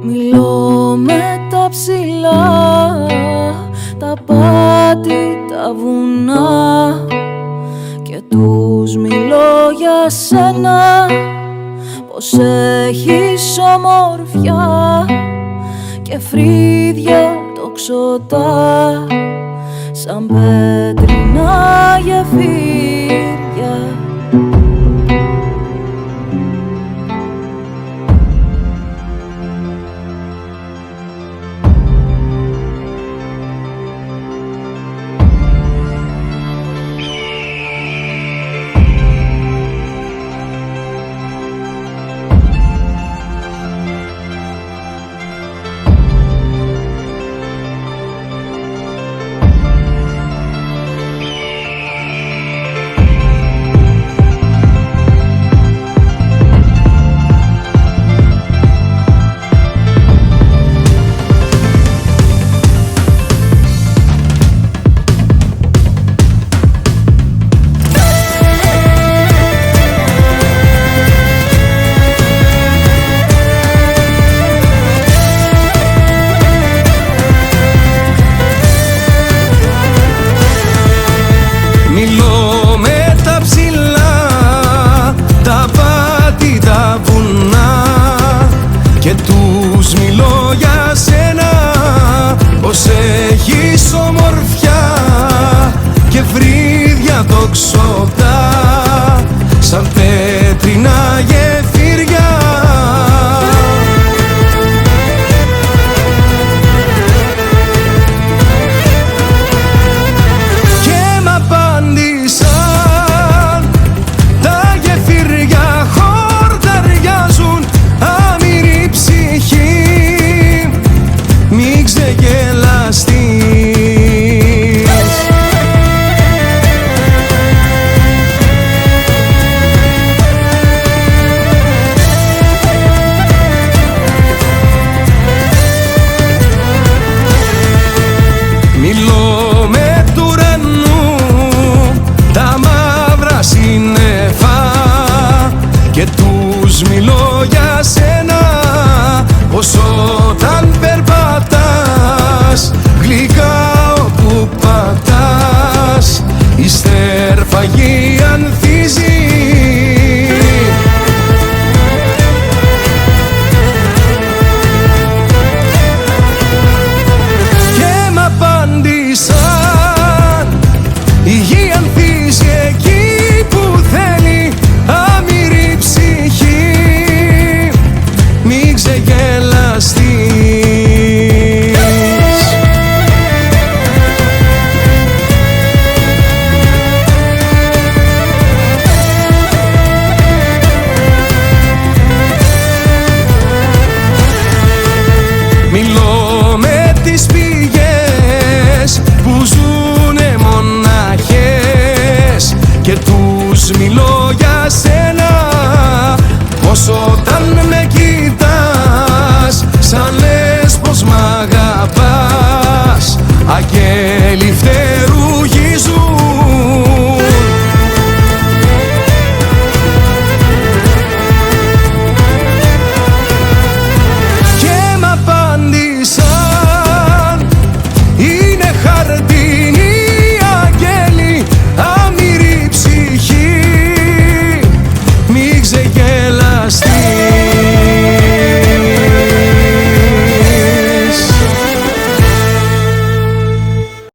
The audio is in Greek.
Μιλώ με τα ψηλά, τα πάτη, τα βουνά, και τους μιλώ για σένα, πως έχεις ομορφιά και φρύδια τοξωτά σαν πέτρινα γεφύρια. Μιλώ με τα ψηλά, τα πάτη, τα βουνά, και τους μιλώ για σένα, πως έχεις ομορφιά και φρύδια τοξωτά σαν πέτρινα γεφύρια. Μιλώ με του ουρανού τα μαύρα σύννεφα και τους μιλώ για σένα, πως όταν περπατάς γλυκά όπου πατάς η στερφαγή ανθίζει. Η γη ανθίζει εκεί που θέλει, αμυρή ψυχή, μην ξεγελαστείς. Μιλώ με τις πηγές που ζουνε μοναχές και τους μιλώ για σένα, πως όταν